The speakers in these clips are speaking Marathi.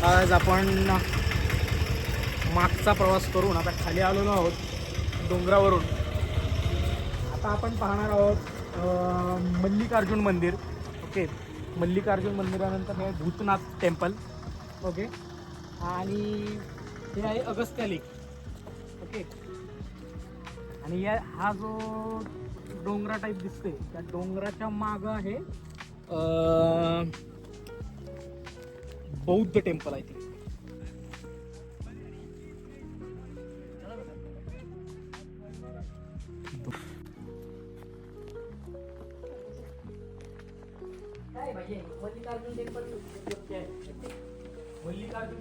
आज आपण मागचा प्रवास करून आता खाली आलेलो आहोत डोंगरावरून. आता आपण पाहणार आहोत मल्लिकार्जुन मंदिर. ओके, मल्लिकार्जुन मंदिरानंतर हे भूतनाथ टेम्पल. ओके, आणि हे आहे अगस्त्या लेक. ओके, आणि हा जो डोंगरा टाईप दिसते त्या डोंगराच्या मागं आहे बौद्ध टेम्पल आहे ते. मल्लिकार्जुन टेम्पल मल्लिकार्जुन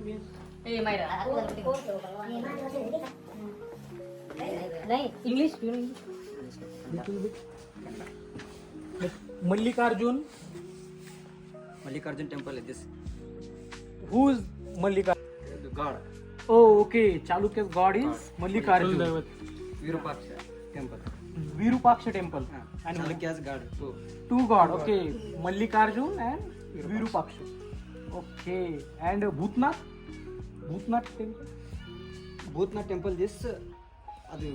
नहीं English Mallikarjun temple like this. who is Mallikarjun? The god. Oh, okay. Chalukya's god is Mallikarjun. Virupaksha temple. Virupaksha temple. And Chalukya's god. So, two god. Okay, Mallikarjun and Virupaksha. Okay, and Bhutnath temple. Bhutnath temple this ಅದು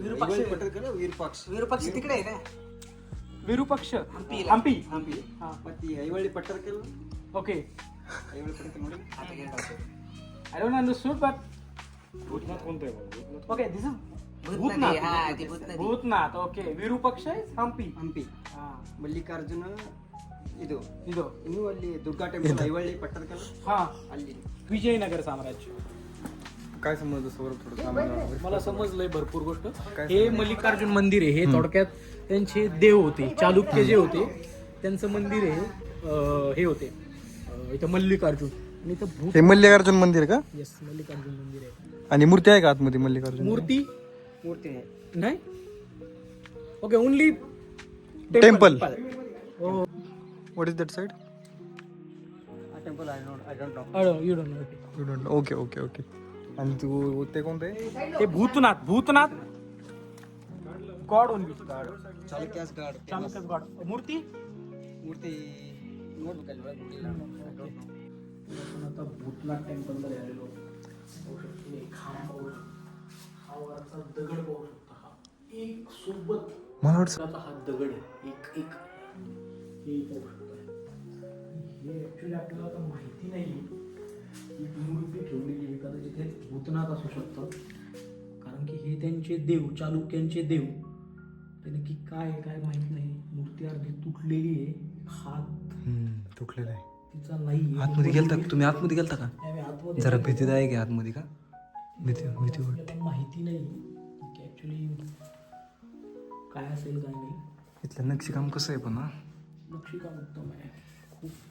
ವಿರೂಪಾಕ್ಷ ವಿರೂಪಾಕ್ಷ ತಿಕಡೆ ಇದೆ ವಿರೂಪಾಕ್ಷ ಹಂಪಿ ಹಂಪಿ ಮತ್ತೆ ಐವಳ್ಳಿ ಪಟ್ಟದಕಲ್. ಓಕೆ, ಐವಳ್ಳಿ ಪಟ್ಟದಕಲ್ ನೋಡಿ I don't understood, but okay, this is Bhutnath. Okay, Virupaksha is Hampi. Mallikarjuna ಇದು ಇದು ಇನ್ನು ಅಲ್ಲಿ ದುರ್ಗಾ ಟೆಂಪಲ್ ಐವಳ್ಳಿ ಪಟ್ಟದಕಲ್ ಅಲ್ಲಿ विजयनगर साम्राज्य. काय समजलं सौरभ थोडं मला समजलंय भरपूर गोष्ट. हे मल्लिकार्जुन मंदिर आहे, हे थोडक्यात त्यांचे देव होते, चालुक्य जे होते त्यांचं मंदिर आहे. हे होते इथं मल्लिकार्जुन आणि इथं भूत. हे मल्लिकार्जुन मंदिर का? येस, मल्लिकार्जुन मंदिर आहे. आणि मूर्ती आहे का आतमध्ये मल्लिकार्जुन? मूर्ती ಮೂರ್ತಿ नाही. Okay, only temple. Oh, what is that side? ಆ temple I don't know. you don't know. You don't. Okay okay okay. आणि तू ते कोणते? ते Bhutnath god only. Chalukyas god चालुक्य's गॉड. मूर्ती ಮೂರ್ತಿ ನೋಡ್ಬೇಕಲ್ಲಿ ಒಳಗೆ ನೋಡಿಲ್ಲ. आपण आता भूतनाथ टेम्पल मध्ये आलेलो. खांब पाहू शकतो, हा वरचा दगड पाहू शकतो. हा एक सोबत मला वाटतं हा दगड आहे. एक हे पाहू शकतो. हे ऍक्च्युली आपल्याला आता माहिती नाही. एक मूर्ती ठेवलेली आहे, कदाचित हे भूतनाथ असू शकतं, कारण की हे त्यांचे देव, चालुक्यांचे देव. ते नक्की काय माहित नाही. मूर्ती अर्धी तुटलेली आहे, हात तुटलेलं आहे. तिचा नाही. आतमध्ये गेलता का तुम्ही? आतमध्ये गेलता का? आतमध्ये जरा भीतीदायक आहे आतमध्ये का? भीती आपल्याला माहिती नाही की ऍक्च्युली काय असेल काय नाही. इथलं नक्षीकाम कसं आहे पण? नक्षीकाम उत्तम आहे.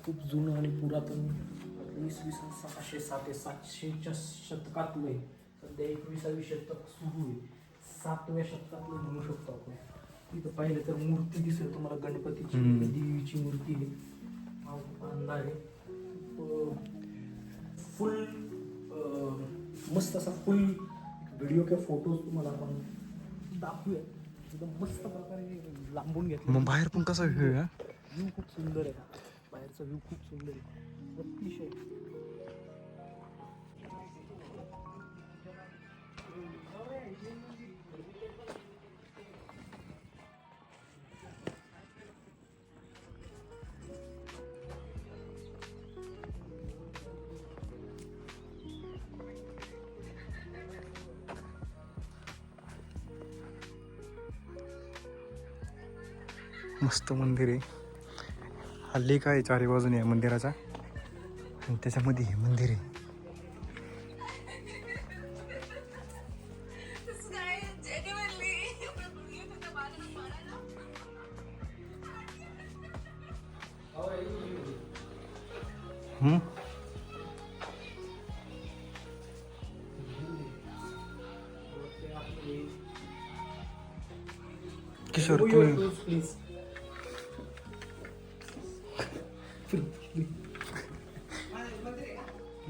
खूप जुनं आणि पुरातन. 600-700च्या शतकातलं आहे. सध्या 21वी शतक सुरू आहे. 7व्या शतकातलं म्हणू शकतो आपण. इथं पाहिलं तर मूर्ती दिसेल तुम्हाला, गणपतीची, देवीची मूर्ती आहे. अंधार आहे. फुल मस्त असा फुल व्हिडिओ किंवा फोटोज तुम्हाला आपण दाखवूया. एकदम मस्त प्रकारे लांबून घेतलं. मग बाहेर पण कसा व्ह्यू आहे? व्ह्यू खूप सुंदर आहे. बाहेरचा व्ह्यू खूप सुंदर आहे. अतिशय मस्त मंदिर आहे. हल्ली काय चारी बाजूने आहे मंदिराचा, आणि त्याच्यामध्ये हे मंदिर आहे. किशोर तुम्ही प्लीज.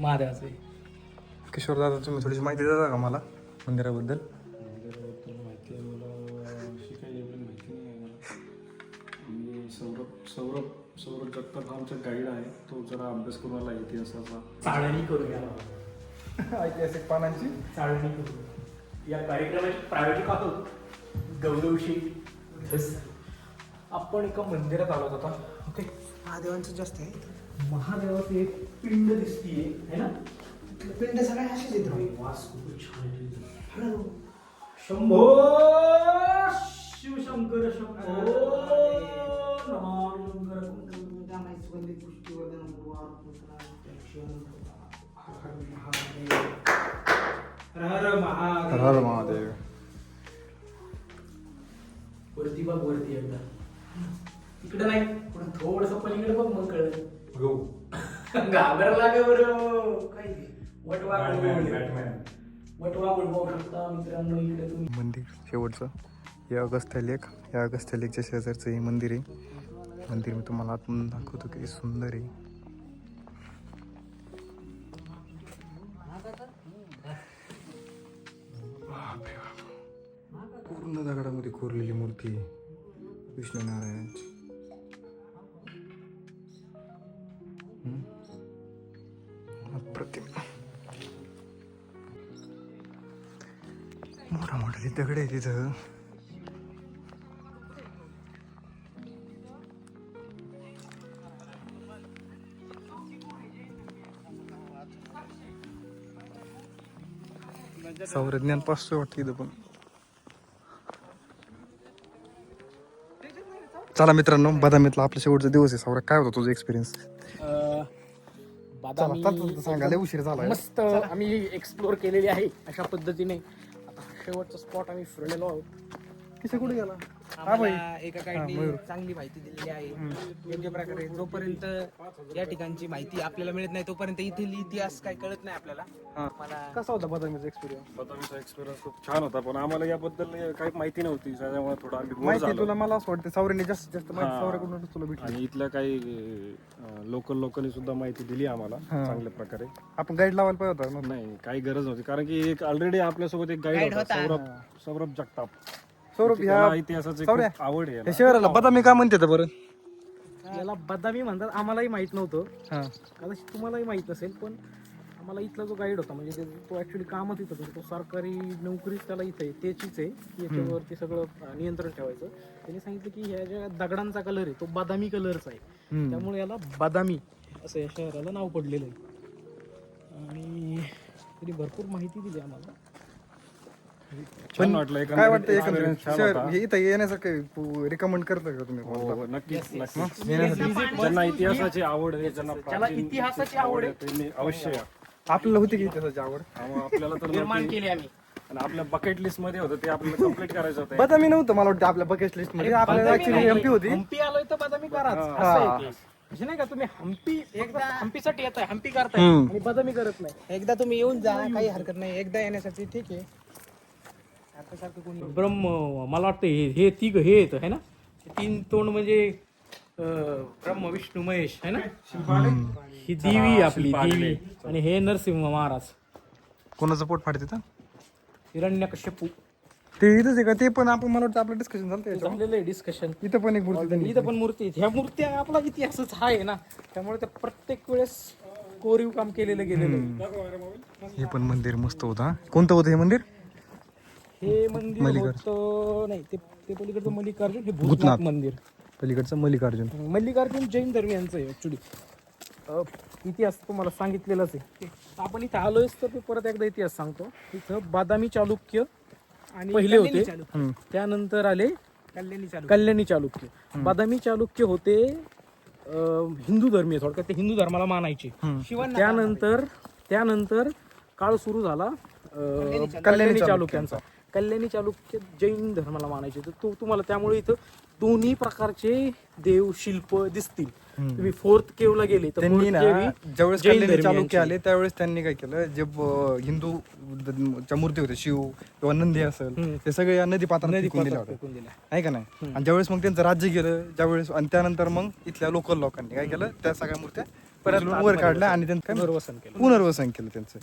महादेवाचे. किशोर दादा तुम्ही थोडीशी माहिती देता का मला मंदिराबद्दल? माहिती आहे मला, अशी काही एवढी माहिती नाही आहे मला. मी सौरभ जगताप हा आमचा गाईड आहे. तो जरा अभ्यास करून आला इतिहासाचा. चाळणी करून याला ऐतिहासिक पानांची चाळणी करून या कार्यक्रमाची प्रायोजिक आहोत गौरवशी धस. आपण एका मंदिरात आलो होता. ओके, महादेवांचं जास्त आहे. महादेवाचं एक पिंड दिसतीये है ना. पिंड सगळे असेच येत. वास खूप छान आहे. शंभो शिवशंकर शंभो नमामि हर हर महादेव. वरती बघ, वरती एकदा इकडं नाही पण थोडस पलीकडे बघ, मग कळलं. घाबरला का बरं. काय वटवा बघू शकता मित्रांनो. इकडे तुम्ही मंदिर शेवटचं हे अगस्त्य लेक. या अगस्त्य लेकच्या शेजारचं हे मंदिर आहे. मंदिर मी तुम्हाला आतून दाखवतो किती सुंदर आहे. बापरे बाप. पूर्ण दगडामध्ये कोरलेली मूर्ती आहे विष्णू नारायणांची. अप्रतिम. मोठा मोठा दगड आहे तिथं. सौरज्ञान पाचशे वाटतं इथं पण. चला मित्रांनो, बदामीतला आपला शेवटचा दिवस आहे. सौरभ, काय होता तुझा एक्सपिरियन्स? सांगायला उशीर झाला. मस्त आम्ही एक्सप्लोर केलेली आहे अशा पद्धतीने. आता शेवटचा स्पॉट आम्ही फिरलेलो आहोत. किसे कुठे गेला? आम्हाला एका गाईडने चांगली माहिती दिलेली आहे. योग्य प्रकारे जोपर्यंत या ठिकाणची माहिती आपल्याला मिळत नाही तोपर्यंत इथील इतिहास काय कळत नाही आपल्याला. मला कसा होता बदामीचा एक्सपिरियन्स? बदामीचा एक्सपिरियन्स खूप छान होता, पण आम्हाला याबद्दल काही माहिती नव्हती. त्याच्यामुळे थोडं आम्ही बोर माहिती झालो. तुला, मला असं वाटतं सौर्याने जास्तीत जास्त माहिती हा. सौर्याकडूनच तुला भेटली. आणि इथल्या काही लोकांनी सुद्धा माहिती दिली आम्हाला हा. चांगल्या प्रकारे. आपण गाईड लावायला पाहिजे होता ना. नाही, काही गरज नव्हती, कारण की एक ऑलरेडी आपल्यासोबत एक गाईड होता, सौरभ जगताप. सौरभ, त्याला ह्या इतिहासाची सौर्या, खूप आवड आहे. या शहराला बदामी का म्हणते बरं? याला बदामी म्हणतात. आम्हालाही माहित नव्हतं, हा. कदाचित तुम्हालाही माहित नसेल, पण आम्हाला इथला जो गाईड होता म्हणजे तो ऍक्च्युली कामच इथं करतो. तो सरकारी नोकरीच त्याला इथं आहे, त्याचीच आहे की याच्यावरती सगळं नियंत्रण ठेवायचं. त्याने सांगितलं की ह्या ज्या दगडांचा कलर आहे तो बदामी कलरचा आहे, त्यामुळे याला बदामी असं या शहराला नाव पडलेलं आहे. आणि त्यांनी भरपूर माहिती दिली आम्हाला. छान वाटलं. काय वाटतं experience एकंदरीत छान शहर होता. हे इथं येण्याचं रिकमेंड करता का तुम्ही? हो, नक्कीच ज्यांना इतिहासाची आवड आहे, ज्यांना ज्याला प्राचीन इतिहासाची आवड आहे त्यांनी अवश्य या. आपल्याला होती की इतिहासाची आवड? आपल्याला तर निर्माण नव्हती. केली आम्ही. आणि आपल्या बकेट लिस्ट मध्ये होतं ते आपल्याला कम्प्लीट करायचं होतं. बदामी नव्हतं मला वाटतं आपल्या बकेट लिस्ट मध्ये. आपल्याला ऍक्च्युली एमपी होती. हम्पी आलोय तर बदामी कराच हा. असं आहे ते. म्हणजे नाही का तुम्ही हम्पी एकदा हम्पीसाठी येताय, हम्पी करताय आणि बदामी करत नाही. एकदा तुम्ही येऊन जा, काही हरकत नाही. एकदा येण्यासाठी ठीक आहे. सारखं कोणी ब्रह्म मला वाटतं हे तिघ हे येतं है ना. तीन तोंड म्हणजे ब्रह्म विष्णू महेश है ना. ही देवी आपली देवी आणि हे नरसिंह महाराज. कोणाचं पोट फाडते तर हिरण्यकश्यपू. ते इथंच आहे का? ते पण आपण, मला वाटतं आपलं डिस्कशन झालं त्याच्यावर. झालेलं आहे डिस्कशन. इथं पण एक मूर्ती त्यांनी. इथं पण मूर्ती आहेत. ह्या मूर्त्या आपला इतिहासच आहे ना, त्यामुळे त्या प्रत्येक वेळेस कोरीव काम केलेलं गेलेलं आहे. हे पण मंदिर मस्त होतं. हा. कोणतं होतं हे मंदिर? हे मंदिर होतं नाही ते पलीकडचं मल्लिकार्जुन. हे भूतनाथ मंदिर. पलीकडचं मल्लिकार्जुन. मल्लिकार्जुन जैन धर्मियांचं आहे ऍक्च्युली. इतिहास तुम्हाला सांगितलेलाच आहे. आपण इथं आलोयच तर मी परत एकदा इतिहास सांगतो. इथं बादामी चालुक्य आणि पहिले होते, त्यानंतर आले कल्याणी चालुक्य. बादामी चालुक्य होते हिंदू धर्मीय, थोडक्यात ते हिंदू धर्माला मानायचे. त्यानंतर काळ सुरू झाला कल्याणी चालुक्यांचा. कल्याणी चालुक्य जैन धर्माला मानायचे. तर तो तुम्हाला त्यामुळे इथं दोन्ही प्रकारचे देव शिल्प दिसतील. तुम्ही फोर्थ केवला गेले तर त्यांनी ना ज्यावेळेस जैन कल्याणी चालुक्य धर्मियांची. आले त्यावेळेस त्यांनी काय केलं, जे हिंदूच्या मूर्ती होते, शिव किंवा नंदी असेल, ते सगळे या नदी पात्रात फेकून दिल्या होत्या, आहे का नाही. आणि ज्यावेळेस मग त्यांचं राज्य गेलं ज्यावेळेस, आणि त्यानंतर मग इथल्या लोकल लोकांनी काय केलं, त्या सगळ्या मूर्त्या परत वर काढल्या आणि त्यांचं पुनर्वसन केलं. पुनर्वसन केलं त्यांचं.